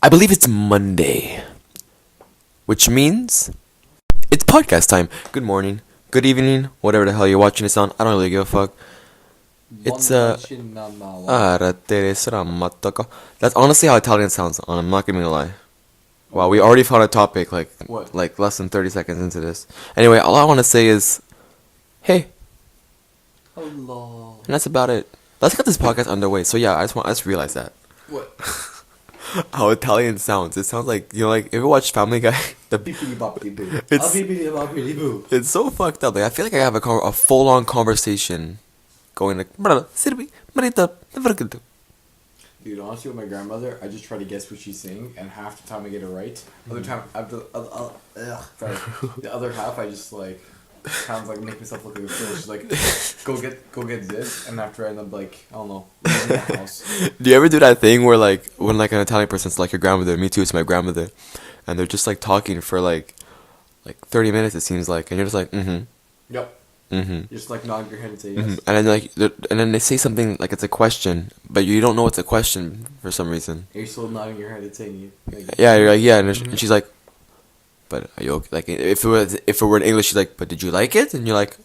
I believe it's Monday, which means it's podcast time. Good morning, good evening, whatever the hell you're watching this on. I don't really give a fuck. It's That's honestly how Italian sounds. I'm not gonna lie. Wow, we already found a topic What? like less than 30 seconds into this. Anyway, all I want to say is, hey, Hello. and that's about it. Let's get this podcast underway. So yeah, I just realized that. What? How Italian sounds. It sounds like, like, if you watch Family Guy, It's- it's so fucked up. Like, I feel like I have a full-on conversation going like, Dude, honestly, with my grandmother, I just try to guess what she's saying, and half the time I get it right. Other time, sorry. The other half, I just kind of make myself look like a fool. She's like, go get this, and after I end up I don't know, leaving the house. Do you ever do that thing where when an Italian person's like your grandmother, me too, it's my grandmother, and they're just talking for like 30 minutes, it seems like, and you're just like, mm-hmm. Yep. Mm-hmm. You just nod your head and say yes. Mm-hmm. And then and then they say something like it's a question, but you don't know it's a question for some reason. And you're still nodding your head and saying Yeah, you're like, yeah, and Mm-hmm. and she's like, but are you okay? Like, if it were in English, she's like, but did you like it? And you're like,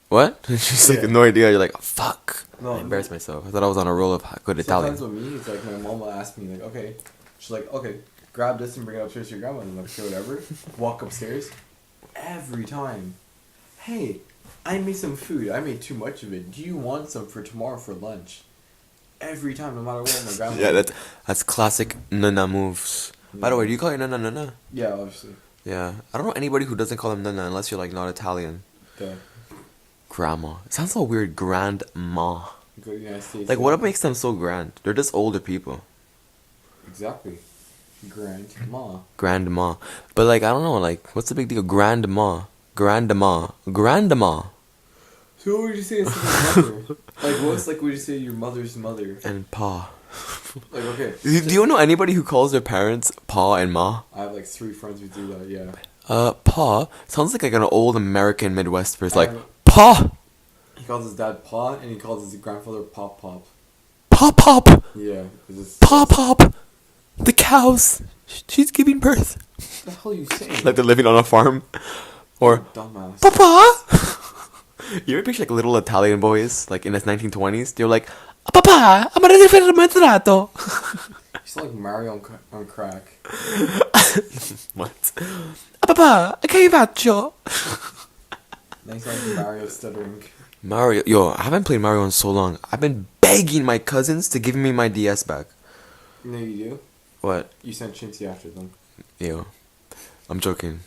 what? And she's like, Yeah. no idea. You're like, oh, fuck. No, I embarrassed myself. I thought I was on a roll of good Italian. Sometimes with me, it's like my mom will ask me, okay. She's like, okay, grab this and bring it upstairs to your grandma. And I'm like, okay, whatever. Walk upstairs. Every time. Hey, I made some food. I made too much of it. Do you want some for tomorrow for lunch? Every time, no matter what, my grandma. Yeah, that's classic nana moves. By the way, do you call your nana nana? Yeah, obviously. Yeah. I don't know anybody who doesn't call them nana unless you're not Italian. Okay. Grandma. It sounds so weird. Grandma. Go to the United States. Like, what makes them so grand? They're just older people. Exactly. Grandma. Grandma. But, I don't know, what's the big deal? Grandma. Grandma. Grandma. So what would you say is your mother? What would you say your mother's mother? And pa. Okay. Do you know anybody who calls their parents pa and ma? I have 3 friends who do that, yeah. Pa sounds like an old American Midwest person. I- Pa! He calls his dad Pa, and he calls his grandfather Pop Pop. Pop Pop! Yeah. It's Pop Pop! The cows! She's giving birth. What the hell are you saying? Like they're living on a farm. Or, Dumbass. Papa! You ever picture little Italian boys, in the 1920s? They were like, Papa, I'm ready for the mantrato. You sound like Mario on crack. What? Papa, che faccio? Now you sound like Mario stuttering. Mario, yo, I haven't played Mario in so long. I've been begging my cousins to give me my DS back. No, you do? What? You sent Chinty after them. Yo, I'm joking.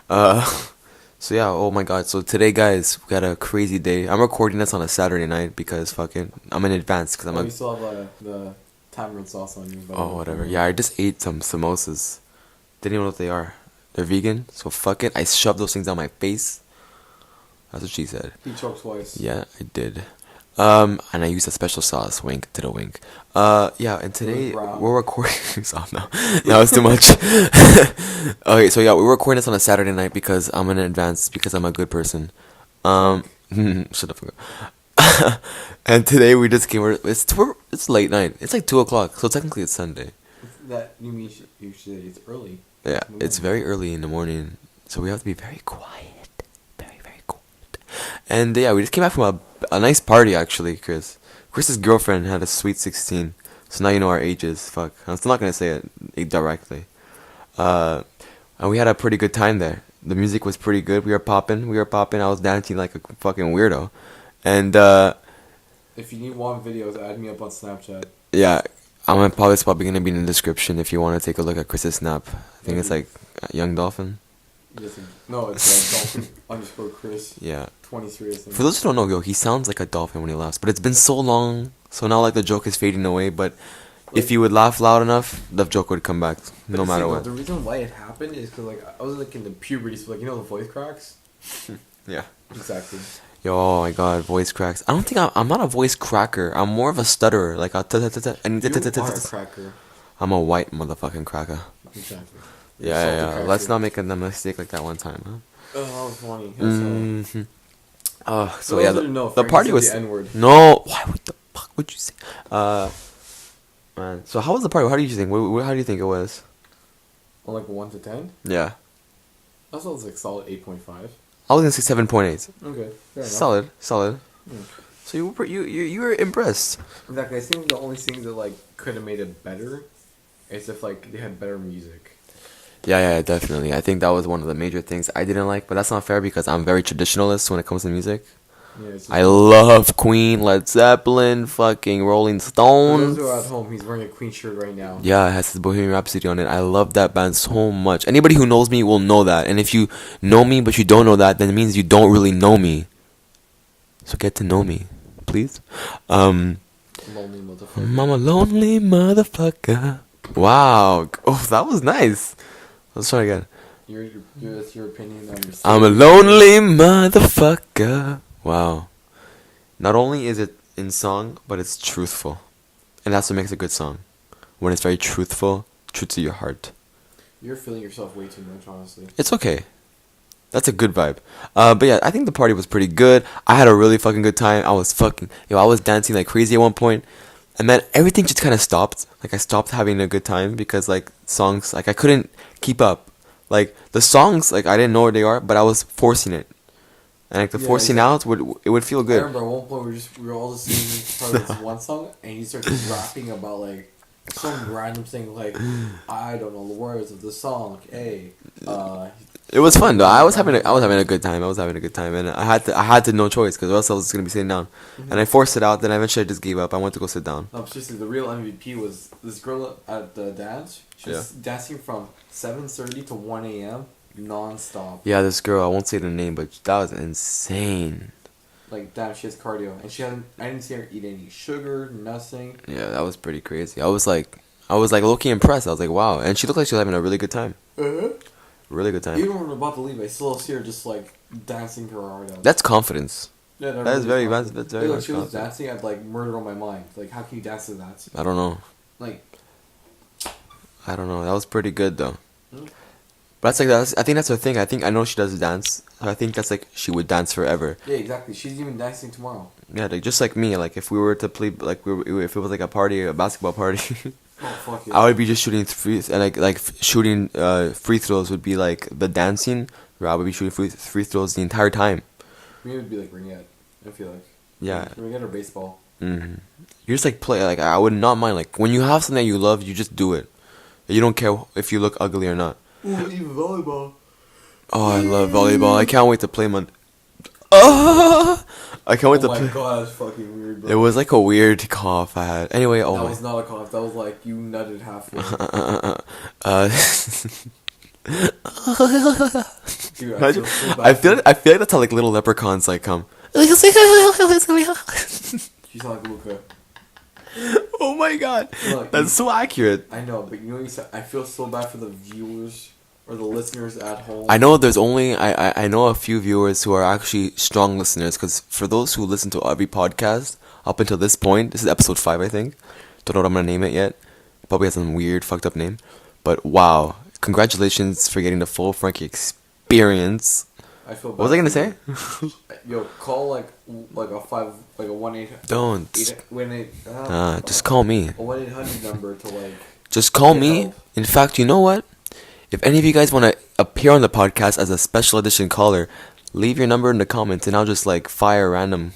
So yeah, oh my god. So today, guys, we got a crazy day. I'm recording this on a Saturday night because I'm in advance because You still have the tamarind sauce on you. Oh, whatever. Yeah, I just ate some samosas. Didn't even know what they are. They're vegan, so fuck it. I shoved those things down my face. That's what she said. He choked twice. Yeah, I did. And I used a special sauce. Wink to the wink. Yeah, and today we're recording. Stop now. That was too much. Okay, so yeah, we're recording this on a Saturday night because I'm in advance because I'm a good person. Shut the fuck up. And today we just came. It's late night. It's 2:00, so technically it's Sunday. That you mean you should say it's early. Yeah, it's very early in the morning, so we have to be very quiet. Very, very quiet. And yeah, we just came back from a nice party, actually, Chris. Chris's girlfriend had a sweet 16, so now you know our ages. Fuck. I'm still not going to say it directly. And we had a pretty good time there. The music was pretty good. We were popping. I was dancing like a fucking weirdo. And, if you need one videos, add me up on Snapchat. yeah, it's probably going to be in the description if you want to take a look at Chris's snap. I think it's Young Dolphin. No, it's Dolphin_Chris. Yeah. 23 or something. For those who don't know, yo, he sounds like a dolphin when he laughs. But it's been so long, so now the joke is fading away. But if you would laugh loud enough, the joke would come back, no matter what. The reason why it happened is because I was in the puberty, so the voice cracks. Yeah. Exactly. Yo, oh my god, voice cracks. I don't think I'm not a voice cracker. I'm more of a stutterer. Like a You are a cracker. I'm a white motherfucking cracker. Exactly. Yeah. Let's not make a mistake like that one time, huh? Oh, that was funny. Mm-hmm. So For yeah, those who don't know, the Frankie said party was the N-word. no. Why? What the fuck would you say? Man. So how was the party? How do you think? How do you think it was? On like 1 to 10, Yeah. I thought it was like solid 8.5. I was gonna say 7.8. Okay, fair enough. Solid, solid. Hmm. So you were impressed. Exactly. I think the only thing that like could have made it better is if like they had better music. Yeah, definitely. I think that was one of the major things I didn't like, but that's not fair because I'm very traditionalist when it comes to music. Yeah, it's just, I love Queen, Led Zeppelin, fucking Rolling for those Stones. who are at home, he's wearing a Queen shirt right now. Yeah, it has his Bohemian Rhapsody on it. I love that band so much. Anybody who knows me will know that. And if you know me but you don't know that, then it means you don't really know me. So get to know me, please. Lonely motherfucker. I'm a lonely motherfucker. Wow. Oh, that was nice. Let's try again. That's your opinion on your. I'm a lonely motherfucker. Wow. Not only is it in song, but it's truthful. And that's what makes a good song. When it's very truthful, true to your heart. You're feeling yourself way too much, honestly. It's okay. That's a good vibe. But yeah, I think the party was pretty good. I had a really fucking good time. I was dancing like crazy at one point. And then everything just kind of stopped. Like I stopped having a good time because like songs, like I couldn't keep up. Like the songs, like I didn't know where they are, but I was forcing it. And like the Yeah, forcing out would feel I good. remember at one point we were all just singing part of this one song, and he started rapping about like some random thing like I don't know the words of the song. Like, hey, It was fun though. I was having a good time. I was having a good time, and I had to no choice because or else I was just gonna be sitting down. And I forced it out. Then eventually I just gave up. I went to go sit down. no, seriously, the real MVP was this girl at the dance. She was dancing from 7:30 to 1 a.m. non-stop. Yeah, this girl. I won't say the name, but that was insane. Like damn, she has cardio, and I didn't see her eat any sugar, nothing. Yeah, that was pretty crazy. I was like low-key impressed. I was like, wow. And she looked like she was having a really good time. Really good time. Even when we're about to leave, I still see her just like dancing her heart out. That's confidence. Yeah, That is very confident. that's very Like, much she was confidence. dancing, I'd like murder on my mind. Like, how can you dance to that? I don't know. Like, I don't know. That was pretty good though. Hmm? But I think that's her thing. I know she does dance. I think that's like she would dance forever. yeah, exactly. She's even dancing tomorrow. Yeah, like just like me. Like if we were to play, like if it was like a party, a basketball party, Oh fuck yeah. I would be just shooting free and shooting free throws would be like the dancing. Where I would be shooting free throws the entire time. Me would be like ringette. I feel like. Yeah. Ringette or baseball. Mm-hmm. You just like play. Like I would not mind. Like when you have something that you love, you just do it. You don't care if you look ugly or not. Ooh, even volleyball. Oh, I love volleyball. I can't wait to play Oh! I can't wait to Oh my play. god, that's fucking weird, bro. It was like a weird cough I had. Anyway, oh That my. was not a cough. That was like you nutted halfway. Dude, I Imagine- feel so bad. I feel like that's how like little leprechauns like come. You sound like Luca. Oh my god, Look, that's so accurate. I know, but you know what you said? I feel so bad for the viewers or the listeners at home. I know there's only I know a few viewers who are actually strong listeners because for those who listen to every podcast up until this point, this is episode 5 I think. Don't know what I'm gonna name it yet. Probably has some weird fucked up name, but wow, congratulations for getting the full Frankie experience. I feel bad. What was I gonna say? Yo, call like a 1-800. Don't. Just call me. A 1-800 number to like. Just call get me. help. In fact, you know what? If any of you guys want to appear on the podcast as a special edition caller, leave your number in the comments and I'll just like fire random.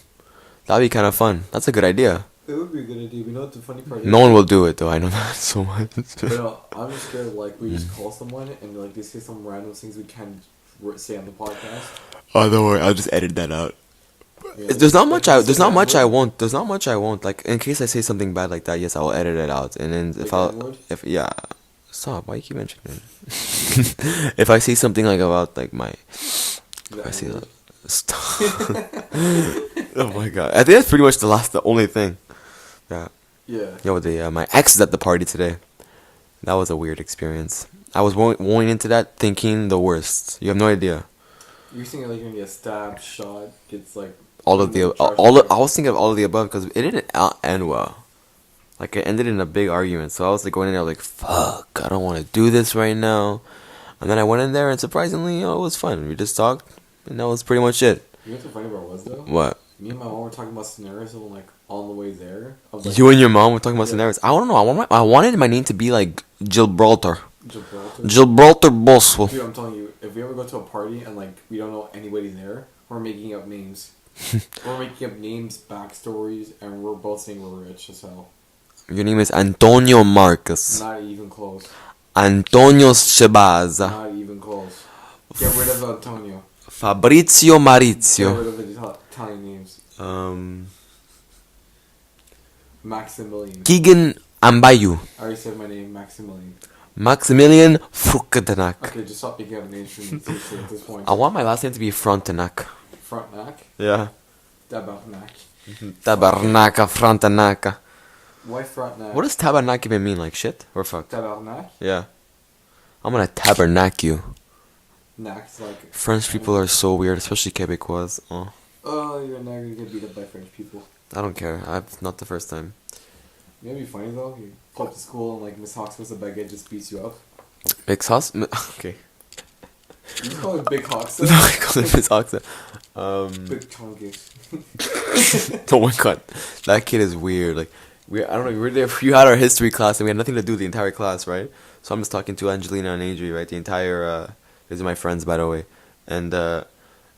That'd be kind of fun. That's a good idea. It would be a good idea. You know what the funny part is? No one will do it though. I know that so much. But I'm just scared. Like we just call someone and like they say some random things we can't say on the podcast. Oh, don't worry. I'll just edit that out. Yeah, There's not much. like, There's not much I N-word. won't. There's not much I won't. Like in case I say something bad like that, yes, I will edit it out. And then Like N-word? stop. Why you keep mentioning it? If I say something like about like my, The I see N-word. that. Stop. Oh my god. I think that's pretty much the only thing. Yeah. Yeah. Yo, my ex is at the party today. That was a weird experience. I was going into that thinking the worst. You have no idea. You're thinking like you're gonna get stabbed, shot, gets like. All of the I was thinking of all of the above because it didn't end well. Like it ended in a big argument. So I was like going in there like, fuck, I don't want to do this right now. And then I went in there and surprisingly, it was fun. We just talked, and that was pretty much it. You know what the funny part was though? What? Me and my mom were talking about scenarios of like on the way there. Of, like, You and your mom were talking about yeah. scenarios. I don't know. I wanted my name to be like Gibraltar. Gibraltar. Gibraltar Boswell. Dude, I'm telling you, if we ever go to a party and like we don't know anybody there, we're making up names. We're making up names, backstories, and we're both saying we're rich as hell. Your name is Antonio Marcus. Not even close. Antonio Shabaza. Not even close. Get rid of Antonio. Fabrizio Get Maurizio. rid of the Italian names. Maximilian. Keegan Ambayu. I already said my name, Maximilian. Maximilian Frukadanak. Okay, just stop making up names for me seriously at this point. I want my last name to be Frontenac. Frontnack? Yeah. Tabarnak. Tabarnaka Frontenac. Why Frontnack? What does tabernacle even mean? Like shit or fuck? Tabarnak? Yeah. I'm gonna tabernacle you. Nack's like... French people are so weird, especially Quebecois. Oh, Oh, you're not gonna get beat up by French people. I don't care. I've not the first time. You know what'd be funny though? You go up to school and like Miss Hawks with a baguette just beats you up. Big sauce? Okay. You just call it Big Hawks No, though? I call it Miss Oxa. Big Chonkies. Oh my god, that kid is weird. Like, I don't know. We were there. You had our history class, and we had nothing to do with the entire class, right? So I'm just talking to Angelina and Adri, right? The entire. These are my friends, by the way, and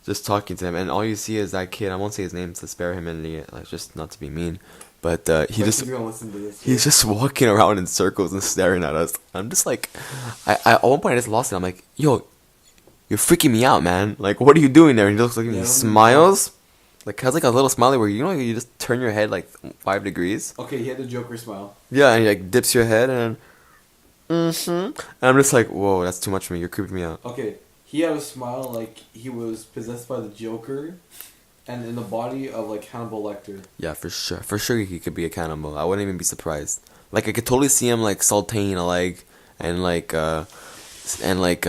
just talking to them, and all you see is that kid. I won't say his name to spare him any, like, just not to be mean, but he Like, just. he's gonna listen to this. He's just walking around in circles and staring at us. I'm just like, I at one point I just lost it. I'm like, yo, you're freaking me out, man. Like, what are you doing there? And he looks like Yeah, he smiles, like has like a little smiley where you just turn your head like 5 degrees. Okay, he had the Joker smile. Yeah, and he like dips your head and. And I'm just like, whoa, that's too much for me. You're creeping me out. Okay, he had a smile like he was possessed by the Joker, and in the body of like Hannibal Lecter. Yeah, for sure. For sure, he could be a cannibal. I wouldn't even be surprised. Like, I could totally see him like sautéing a leg and like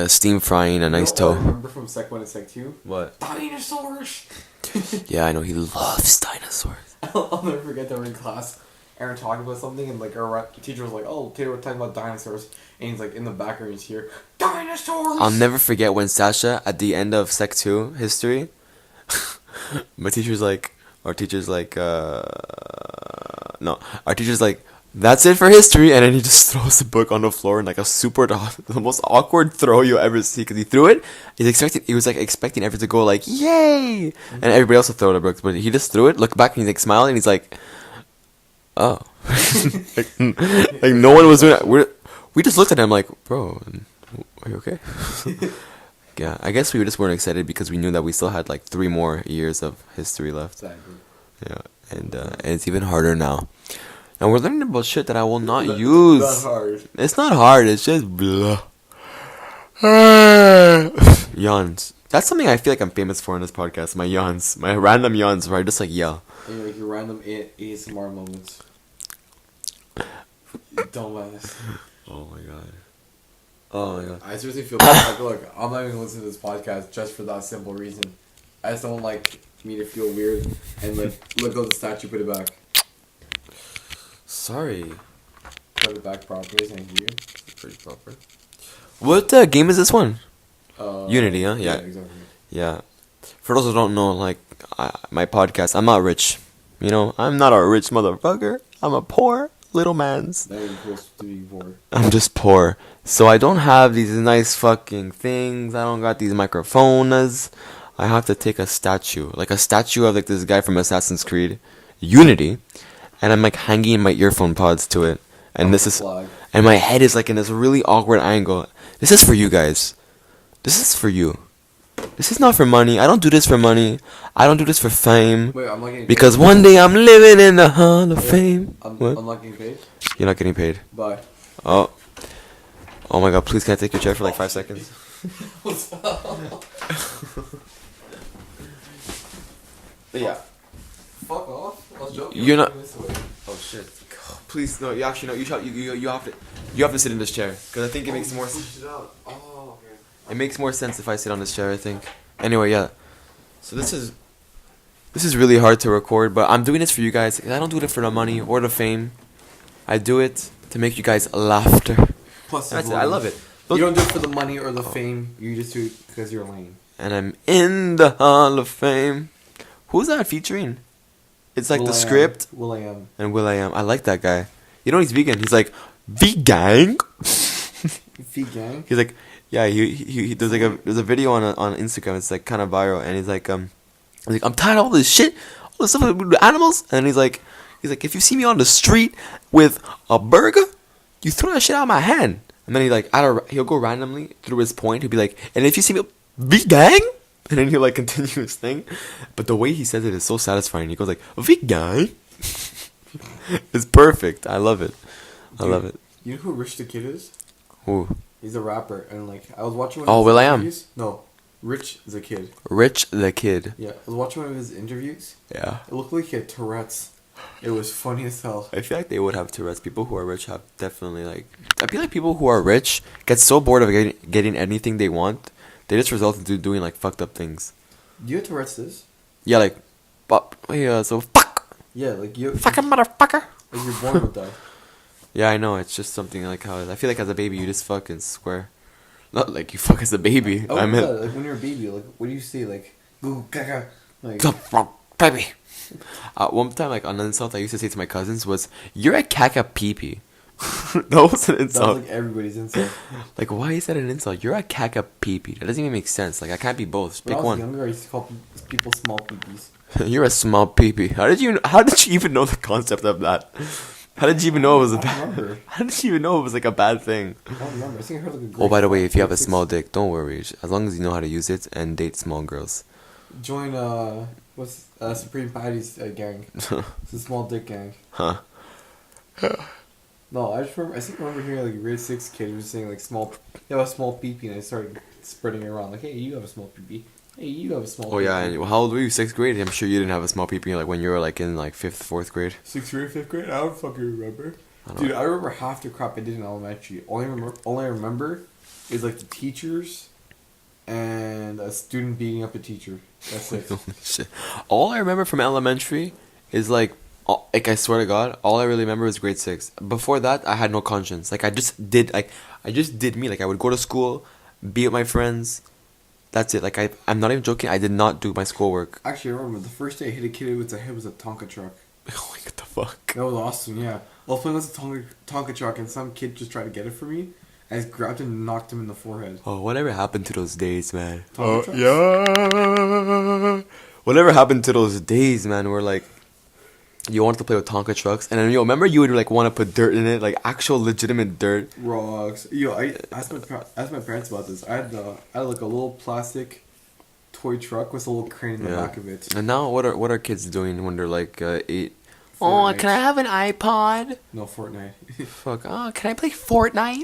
steam frying a nice You know what I toe. remember from Sec 1 and Sec 2? What? Dinosaurs! Yeah, I know he loves dinosaurs. I'll never forget that we're in class and we're talking about something and like our teacher was like, oh, Taylor, we're talking about dinosaurs. And he's like in the background, he's here, dinosaurs! I'll never forget when Sasha, at the end of Sec 2 history, our teacher's like, no, our teacher's like, that's it for history, and then he just throws the book on the floor in like a the most awkward throw you'll ever see, because he threw it, he was like expecting everyone to go like, yay, and everybody else would throw the books, but he just threw it, looked back, and he's like smiling, and he's like, oh. like no one was doing it. We just looked at him like, bro, are you okay? Yeah, I guess we just weren't excited because we knew that we still had like 3 more years of history left. Exactly. Yeah, and it's even harder now. And we're learning about shit that I will not use. It's not hard. It's not hard. It's just blah. Yawns. That's something I feel like I'm famous for in this podcast. My yawns, my random yawns, where I just like yell. And like your random ASMR moments. Dumbass. Oh my god. Oh my god. I seriously feel like, look, I'm not even gonna listen to this podcast just for that simple reason. I just don't like me to feel weird and like look at the statue, put it back. Sorry. Put it back properly, thank you. Pretty proper. What game is this one? Unity, huh? Yeah. Exactly. Yeah. For those who don't know, like, my podcast, I'm not rich. You know, I'm not a rich motherfucker. I'm a poor little man's. Not even close to being poor. I'm just poor. So I don't have these nice fucking things. I don't got these microphones. I have to take a statue. Like a statue of like this guy from Assassin's Creed. Unity. And I'm like hanging my earphone pods to it. And this is... Flag. And my head is like in this really awkward angle. This is for you guys. This is for you. This is not for money. I don't do this for money. I don't do this for fame. Wait, I'm not getting paid. Because one day I'm living in the Hall of Fame. I'm What? not getting paid. You're not getting paid. Bye. Oh. Oh my god, please can I take your chair for like 5 seconds? What's up? Yeah. Fuck off. I was joking. You're not- I'm this way. Oh shit. Please no, you actually no, you have to sit in this chair. Because I think it makes more Push it out. Oh, okay. it makes more sense if I sit on this chair, I think. Anyway, yeah. So this is really hard to record, but I'm doing this for you guys. I don't do it for the money or the fame. I do it to make you guys laughter. Plus, That's it. I love it. You don't do it for the money or the fame. You just do it because you're lame. And I'm in the Hall of Fame. Who's that featuring? It's like the Will.i.am. script Will.i.am. and Will.i.am. I like that guy. You know he's vegan. He's like vegan. Vegan. He's like, yeah. There's a video on Instagram. It's like kind of viral, and he's like, I'm tired of all this shit, all this stuff with the animals. And he's like, if you see me on the street with a burger, you throw that shit out of my hand. And then he'll go randomly through his point. He'll be like, and if you see me vegan, and then he'll like continue his thing. But the way he says it is so satisfying. He goes like vegan. It's perfect. I love it. I love it. You know who Rich the Kid is? Who? He's a rapper, and like I was watching. Oh, Will.i.am. No, Rich the Kid. Rich the Kid. Yeah, I was watching one of his interviews. Yeah. It looked like he had Tourette's. It was funny as hell. I feel like they would have Tourette's. People who are rich have definitely like. I feel like people who are rich get so bored of getting anything they want, they just result into doing like fucked up things. Do you have Tourette's this? Yeah, like, but yeah, so fuck. Yeah, like you. Fucking motherfucker. Like you're born with that. Yeah, I know. It's just something like how I feel like as a baby you just fucking square. Not like you fuck as a baby. Oh, I meant yeah, like when you're a baby, like what do you say? Like, ooh, gaga. Like, the fuck, baby. One time, like on an insult I used to say to my cousins was, "You're a caca pee-pee." That was an that insult. was like everybody's insult. Like, why is that an insult? You're a caca pee-pee. That doesn't even make sense. Like, I can't be both. Just When pick I was one. younger, I used to call people small peepees. You're a small pee-pee. How did you even know the concept of that? How did you even know it was a I don't remember. How did you even know it was like a bad thing? I don't remember. I think I heard like a Oh, great by the way, if you have a six- small dick, don't worry. As long as you know how to use it and date small girls. Join what's Supreme Patty's gang. It's a small dick gang. Huh? No, I just remember. I think I remember hearing like a grade 6 kid who was saying like you have a small peepee, and I started spreading it around like, hey, you have a small peepee. Hey, you have a small. Oh yeah, peepee. and how old were you? 6th grade? I'm sure you didn't have a small pee like when you were like in like 5th, 4th grade. 6th grade, 5th grade. I don't fucking remember. I don't Dude, know. I remember half the crap I did in elementary. All I remember is like the teachers and a student beating up a teacher. That's it. Holy shit. All I remember from elementary is like I swear to God, all I really remember is grade 6. Before that, I had no conscience. Like I just did me. Like I would go to school, be with my friends. That's it. Like I'm not even joking. I did not do my schoolwork. Actually, I remember the first day I hit a kid with a head was a Tonka truck. What the fuck? That was awesome. Yeah. I was playing with a Tonka truck, and some kid just tried to get it for me. I just grabbed him and knocked him in the forehead. Oh, whatever happened to those days, man? Tonka trucks? Yeah. Whatever happened to those days, man? Where like you wanted to play with Tonka trucks, and then remember you would like want to put dirt in it, like actual legitimate dirt. Rocks. I asked my parents about this. I had like a little plastic toy truck with a little crane in the back of it. And now what are kids doing when they're like 8? Oh, Fortnite. can I have an iPod? No, Fortnite. Fuck. Oh, can I play Fortnite?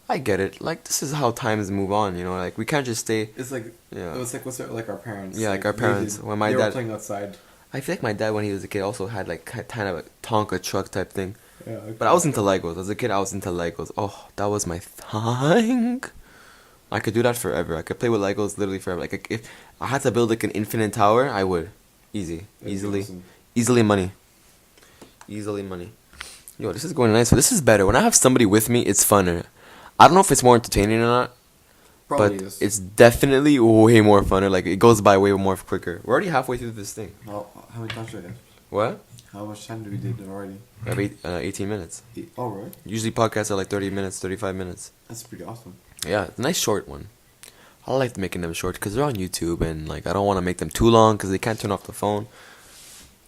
I get it. Like this is how times move on, you know. Like we can't just stay. It's like Yeah. It was like like our parents. Yeah, like our parents. When my they dad were playing outside. I feel like my dad when he was a kid also had like kind of a Tonka truck type thing. Yeah. Okay. But I was into Legos. As a kid, I was into Legos. Oh, that was my thing. I could do that forever. I could play with Legos literally forever. Like if I had to build like an infinite tower, I would. That'd be Easily. awesome. Easily money. Easily money. Yo, this is going nice. So this is better. When I have somebody with me, it's funner. I don't know if it's more entertaining or not, Probably but is. it's definitely way more funner. Like it goes by way more quicker. We're already halfway through this thing. Well, how many times did I have? What? How much time do we did already? We have 18 minutes. Oh, right. Usually podcasts are like 30 minutes, 35 minutes. That's pretty awesome. Yeah, it's a nice short one. I like making them short because they're on YouTube and like I don't want to make them too long because they can't turn off the phone.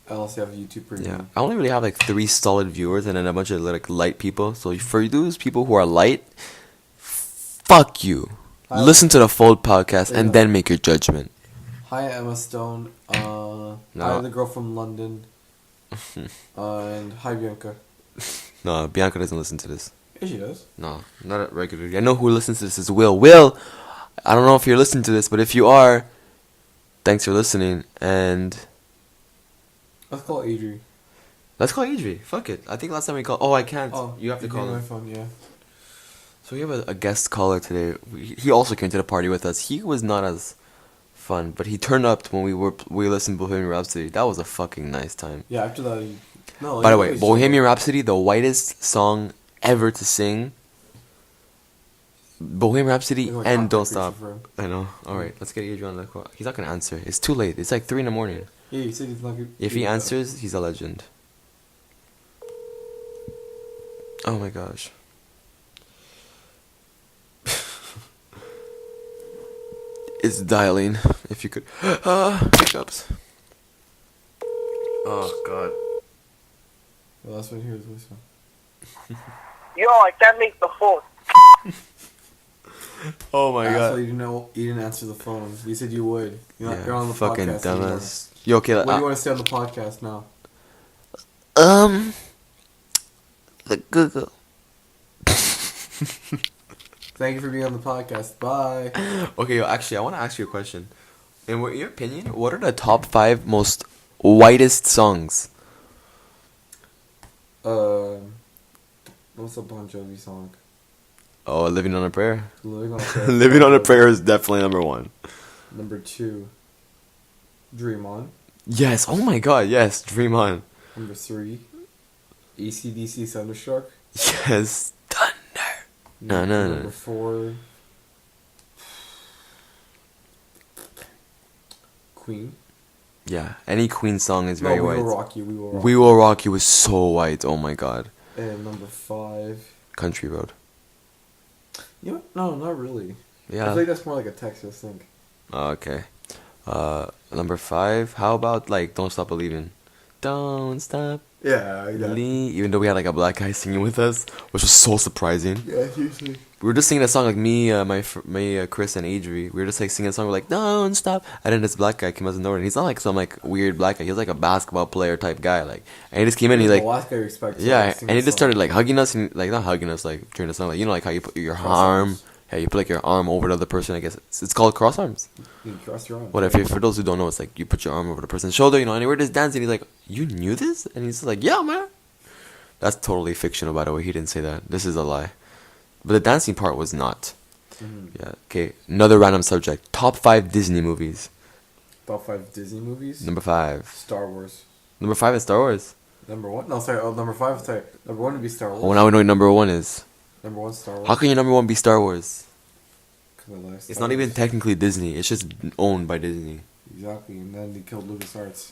Unless you have YouTube Premium. Yeah, I only really have like 3 solid viewers and then a bunch of like light people. So for those people who are light, fuck you. I- Listen to the full podcast and Yeah. then make your judgment. Hi, Emma Stone. No. Hi, the girl from London. And hi, Bianca. No, Bianca doesn't listen to this. Yeah, she does. No, not regularly. I know who listens to this is Will. Will, I don't know if you're listening to this, but if you are, thanks for listening. And Let's call Adri. let's call Adri. Fuck it. I think last time we called. Oh, I can't. You have to you call gave me him. my phone, yeah. So we have a guest caller today. He also came to the party with us. He was not as fun, but he turned up when we listened to Bohemian Rhapsody. That was a fucking nice time. Yeah, after that, no. By the way, anyways, Bohemian Rhapsody, the whitest song ever to sing. Bohemian Rhapsody He's like and content Don't creator Stop. for him. I know. All right, let's get Adrian on the call. He's not gonna answer. It's too late. It's like 3 in the morning. Yeah, you said he's not good. If he answers, he's a legend. Oh my gosh. It's dialing. If you could. Hiccups. Oh god. The last one here is voicemail. Yo, I can't make the phone. Oh my Asshole, god. you didn't answer the phone. You said you would. You're on the fucking podcast. dumbass. You okay? What do you want to say on the podcast now? The Google. Thank you for being on the podcast. Bye. Okay, yo, actually, I want to ask you a question. In your opinion, what are the top 5 most whitest songs? What's a Bon Jovi song? Oh, Living on a Prayer. Living on a Prayer. Living on a Prayer is definitely number 1. Number 2, Dream On. Yes. Oh my god. Yes. Dream On. Number 3, AC/DC Thunderstruck. Yes. Thunder. No. Number 4, Queen. Yeah. Any Queen song is No, very We white. Will Rock You. We Will Rock We Will Rock You was so white. Oh my god. You. And number 5. Country Road. You know what? No, not really. I Yeah. feel like that's more like a Texas thing. Okay. Number 5. How about like Don't Stop Believing? Don't stop Yeah, believing. Even though we had like a black guy singing with us, which was so surprising. Yeah, seriously. We were just singing a song like me, Chris and Adri. We were just like singing a song. We're like, don't stop. And then this black guy came out of nowhere, and he's not like some like weird black guy. He was like a basketball player type guy. Like, and he just came in. And he like, the last guy you expect. yeah, and he just started like hugging us, and like not hugging us like during the song. Like you know, like how you put your arm. Yeah, you put like your arm over the other person. I guess it's called cross arms. You cross your arms. What if for those who don't know, it's like you put your arm over the person's shoulder, you know, and we're just dancing. He's like, "You knew this?" And he's like, "Yeah, man." That's totally fictional, by the way. He didn't say that. This is a lie. But the dancing part was not. Yeah. Okay. Another random subject. Top 5 Disney movies. Top 5 Disney movies. Number 5. Star Wars. Number 5 is Star Wars. Number 1? No, sorry. Oh, number 5. Sorry. Number 1 would be Star Wars. Oh, now we know what number 1 is. Number 1 Star Wars. How can your number 1 be Star Wars? 'Cause I like Star It's not even Wars. technically Disney. It's just owned by Disney. Exactly, and then they killed LucasArts.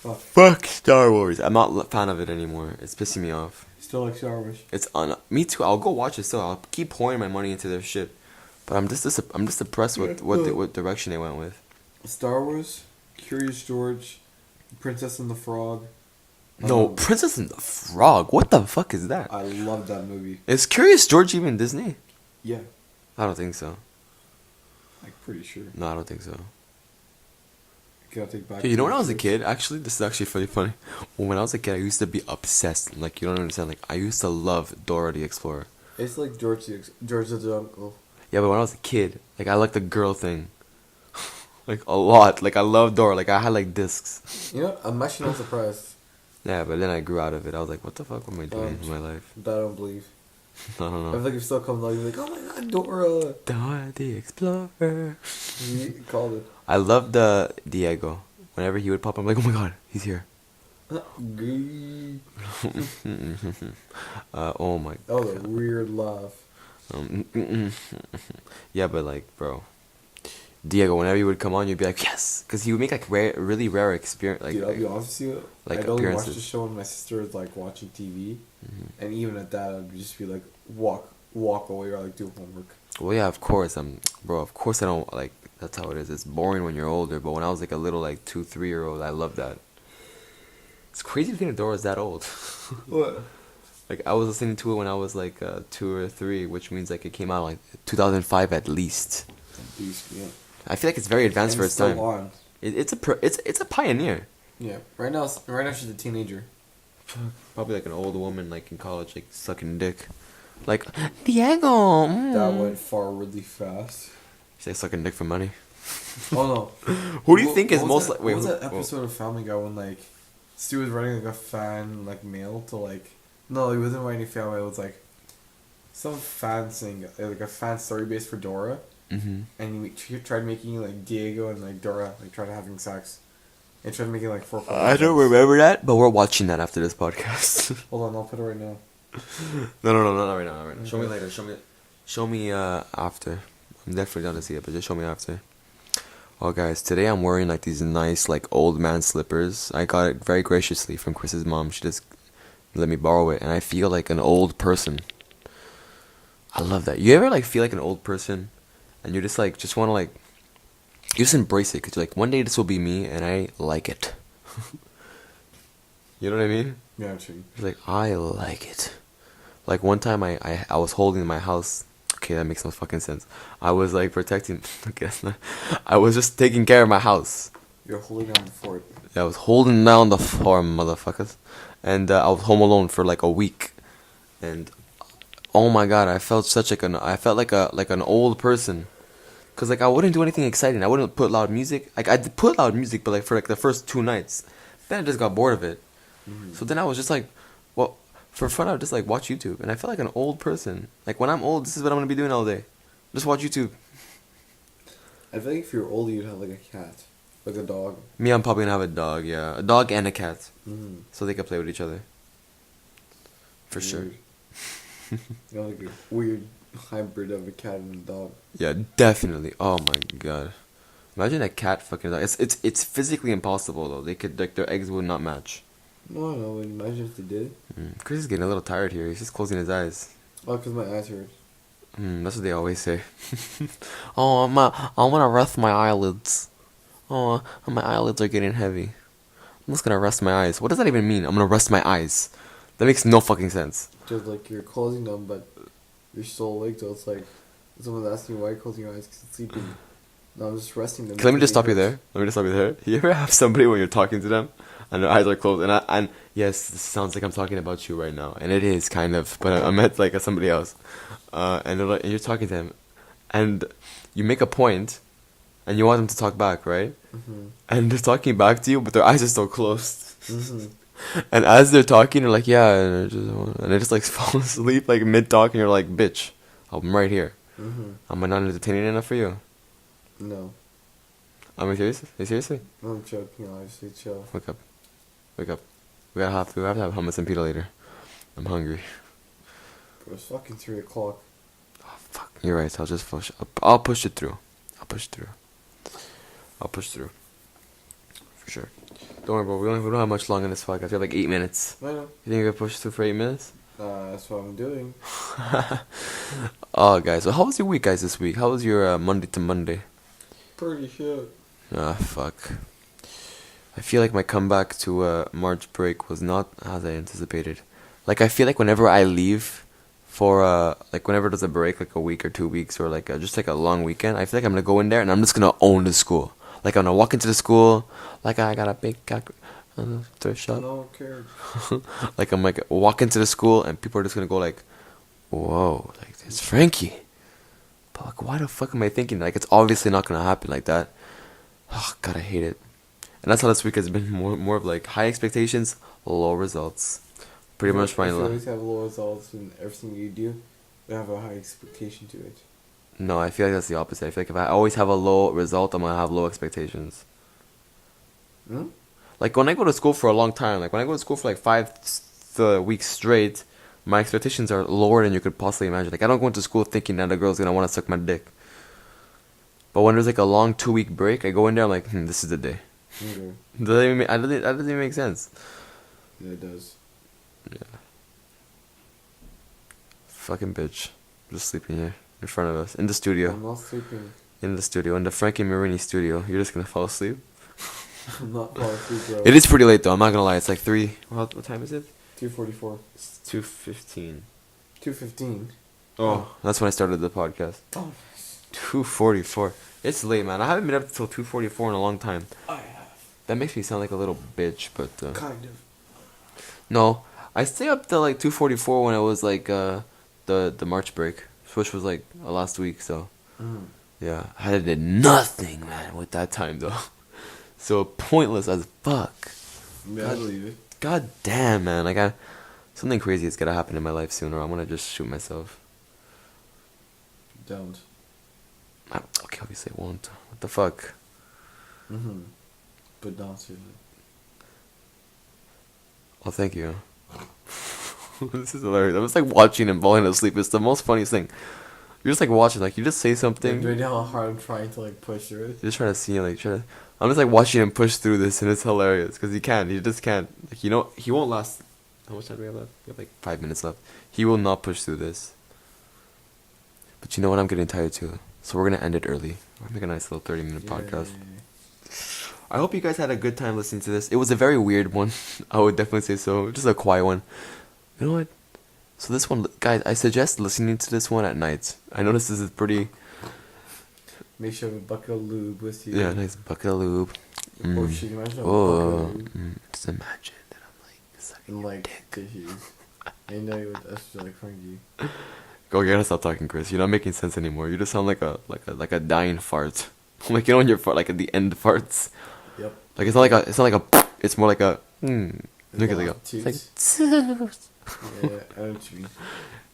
Fuck. Fuck Star Wars. I'm not a fan of it anymore. It's pissing me off. Still like Star Wars. It's on. Me too. I'll go watch it still. I'll keep pouring my money into their shit. But I'm just impressed with what direction they went with. Star Wars, Curious George, Princess and the Frog. No, Princess and the Frog. What the fuck is that? I love that movie. Is Curious George even Disney? Yeah, I don't think so. I'm pretty sure. No, I don't think so. Can I take back? Hey, you know when I was a kid, actually, this is actually pretty funny. When I was a kid, I used to be obsessed. Like, you don't understand. Like, I used to love Dora the Explorer. It's like George the Jungle. Yeah, but when I was a kid, like, I liked the girl thing. Like, a lot. Like, I love Dora. Like, I had, like, discs. You know, I'm actually not surprised. Yeah, but then I grew out of it. I was like, what the fuck am I doing in my life? That I don't believe. I don't I know. feel like if it still comes out, you're like, oh my god, Dora. Dora the Explorer. You called it. I loved the Diego. Whenever he would pop up, I'm like, oh my god, he's here. Gee. Oh my That was a weird laugh. Yeah, but like, bro, Diego, whenever he would come on, you'd be like, yes, because he would make like really rare experience, like, Dude, I'll be honest with you. like I'd only watch appearances. the show when my sister was like watching TV, Mm-hmm. and even at that, I'd just be like, walk away or like do homework. Well, yeah, of course, bro, of course I don't like. That's how it is. It's boring when you're older, but when I was like a little like 2-3-year-old, I loved that. It's crazy to think that Dora's that old. What? Like I was listening to it when I was like 2 or 3, which means like it came out like 2005 at least. Beast, yeah. I feel like it's very advanced And for it's its time. still on. It's a pioneer. Yeah. Right now she's a teenager. Probably like an old woman like in college, like sucking dick. Like Diego. That went far really fast. She's like sucking dick for money. Oh no. Who do you think is What most was like? that, Wait, what was who- that episode of Family Guy when like Stu was writing like a fan like mail to like he wasn't writing a fan mail, it was like some fan thing, like a fan story base for Dora, Mhm. and he tried making like Diego and like Dora like tried having sex, and tried making like 4. I don't remember that, but we're watching that after this podcast. Hold on, I'll put it right now. No, not right now, not right now. Show me Okay. later. Show me after. I'm definitely gonna see it, but just show me after. Oh, guys, today I'm wearing like these nice like old man slippers. I got it very graciously from Chris's mom. She just let me borrow it, and I feel like an old person. I love that. You ever like feel like an old person, and you just like just want to like you just embrace it because you're like one day this will be me, and I like it. You know what I mean? Yeah, true. It's like I like it. Like one time I was holding my house. Okay, that makes no fucking sense. I was like protecting. I guess not. I was just taking care of my house. You're holding on the fort. Yeah, I was holding down the farm, motherfuckers, and I was home alone for like a week, and oh my god, I felt such like I felt like an old person, cause like I wouldn't do anything exciting. I wouldn't put loud music. Like I did put loud music, but like for like the first 2 nights, then I just got bored of it. So then I was just like, well, for fun I would just like watch YouTube, and I felt like an old person. Like when I'm old, this is what I'm gonna be doing all day, just watch YouTube. I feel like if you're older, you'd have like a cat, like a dog. Me, I'm probably gonna have a dog, yeah, a dog and a cat, Mm-hmm. so they can play with each other. For sure. You know, like a weird hybrid of a cat and a dog. Yeah, definitely. Oh my god. Imagine a cat fucking dog. It's physically impossible though. They could like their eggs would not match. No, no, imagine if they did. Chris is getting a little tired here. He's just closing his eyes. Oh, because my eyes hurt. That's what they always say. Oh, I want to rest my eyelids. Oh, my eyelids are getting heavy. I'm just gonna rest my eyes. What does that even mean? I'm gonna rest my eyes. That makes no fucking sense. Just like you're closing them, but you're still awake, so it's like someone's asking you why you're closing your eyes because it's sleeping. No, I'm just resting them. Let me just because stop they you hurt. there. Let me just stop you there. You ever have somebody when you're talking to them and their eyes are closed and yes, this sounds like I'm talking about you right now, and it is kind of, but I meant like somebody else. And they're like, and you're talking to them, and you make a point, and you want them to talk back, right? Mhm. And they're talking back to you, but their eyes are still closed. Mhm. And as they're talking, you're like, yeah, and they just like fall asleep like mid talk, and you're like, bitch, I'm right here. Mhm. Am I not entertaining enough for you? No, Am I serious? Are you seriously? I'm joking. Obviously, chill. Wake up. Wake up. We have to have hummus and pita later. I'm hungry. But it's fucking 3 o'clock. Oh, fuck. You're right. I'll just push. I'll push it through. I'll push through. I'll push through. For sure. Don't worry, bro. We don't have much long in this podcast. We have like 8 minutes. I know. You think you're gonna push through for 8 minutes? That's what I'm doing. Oh, guys. So how was your week, guys, this week? How was your Monday to Monday? Pretty shit. Ah, fuck. I feel like my comeback to March break was not as I anticipated. Like, I feel like whenever I leave for, like, whenever there's a break, like a week or 2 weeks, or like just like a long weekend, I feel like I'm gonna go in there and I'm just gonna own the school. Like, I'm gonna walk into the school, like, I got a big thrift shop. No one cared. Like, I'm like, walk into the school and people are just gonna go, like, whoa, like, it's Frankie. But, like, why the fuck am I thinking? Like, it's obviously not gonna happen like that. Oh, God, I hate it. And that's how this week has been more of like high expectations, low results. Pretty much my You life. always have low results in everything you do. You have a high expectation to it. No, I feel like that's the opposite. I feel like if I always have a low result, I'm gonna have low expectations. Hmm? Like when I go to school for a long time, like when I go to school for like 5 weeks straight, my expectations are lower than you could possibly imagine. Like I don't go into school thinking that a girl's gonna want to suck my dick. But when there's like a long 2 week break, I go in there, I'm like, this is the day. Okay. Does that even that doesn't even make sense. Yeah, it does. Yeah. Fucking bitch. Just sleeping here in front of us. In the studio. I'm not sleeping. In the studio. In the Frankie Marini studio. You're just gonna fall asleep? I'm not falling asleep, bro. It is pretty late though, I'm not gonna lie. It's like 3. What time is it? 2:44. It's 2:15. 2:15. Oh, that's when I started the podcast. Oh. 2:44. It's late, man. I haven't been up until 2:44 in a long time. I have. That makes me sound like a little bitch, but Kind of. no. I stay up till like 2:44 when it was like the March break, which was like last week. So yeah, I did nothing, man, with that time though. So pointless as fuck. Yeah, I believe it. God damn, man. Like something crazy is gonna happen in my life soon, or I'm gonna just shoot myself. Don't. Okay, obviously it won't. What the fuck? But not seriously. Oh, thank you. This is hilarious. I'm just like watching him falling asleep. It's the most funniest thing. You're just like watching, like you just say Like, something. do you know how hard I'm trying to like push through it? You're just trying to see, like I'm just like watching him push through this, and it's hilarious because he can't. He just can't. Like he won't last. How much time do we have left? We have like 5 minutes left. He will not push through this. But you know what? I'm getting tired too. So we're gonna end it early. We're gonna make a nice little 30-minute podcast. I hope you guys had a good time listening to this. It was a very weird one. I would definitely say so. Just a quiet one. You know what? So this one, guys, I suggest listening to this one at night. I noticed this is pretty. Make sure you have a bucket of lube with you. Yeah, nice bucket of lube. Oh shit, imagine a bucket of lube. Just imagine that I'm like sucking And your like dick. tissues. I know you would actually like funky. Go, you gotta stop talking, Chris. You're not making sense anymore. You just sound like a dying fart. Like when your fart, like at the end farts. Yep. Like it's not like a. It's more like a. Look at Like it go. toots. It's like. Yeah, I know what you mean.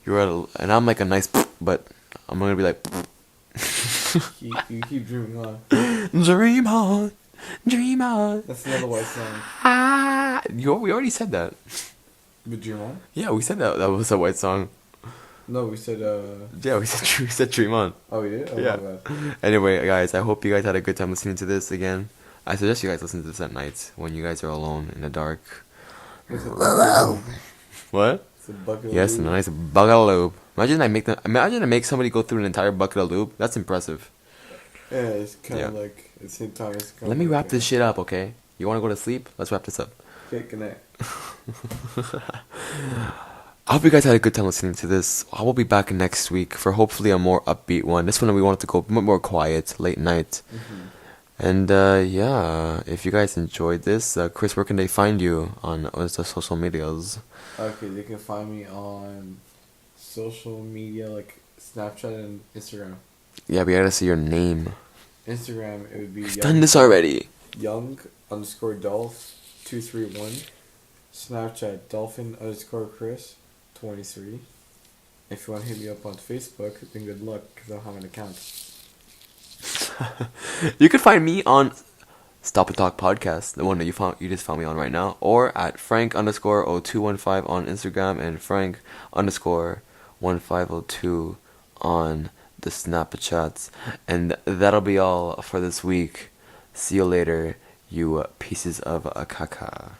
You're at a, and I'm like a nice, but I'm gonna be like. You keep dreaming on. Dream on, dream on. That's another white song. We already said that. But dream on? Yeah, we said that was a white song. No, we said Yeah, we said dream on. oh we did? Oh Yeah. my bad. Anyway, guys, I hope you guys had a good time listening to this again. I suggest you guys listen to this at night when you guys are alone in the dark. It's a bucket of lube. What? It's a bucket of Yes, lube. a nice bucket of lube. Imagine I make somebody go through an entire bucket of lube. That's impressive. Yeah, it's kind of Yeah. like at the same time. It's kind Let me wrap this shit up, okay? You want to go to sleep? Let's wrap this up. Okay, good night. I hope you guys had a good time listening to this. I will be back next week for hopefully a more upbeat one. This one we wanted to go more quiet, late night. Mm-hmm. And yeah, if you guys enjoyed this, Chris, where can they find you on the social medias? Okay, they can find me on social media like Snapchat and Instagram. Yeah, we gotta see your name. Instagram, it would be We've done this already. young_dolph231. Snapchat, dolphin_Chris23. If you want to hit me up on Facebook, then good luck because I don't have an account. You can find me on Stop and Talk Podcast, the one that you just found me on right now, or at Frank_0215 on Instagram and Frank_1502 on the Snapchats. And that'll be all for this week. See you later, you pieces of caca.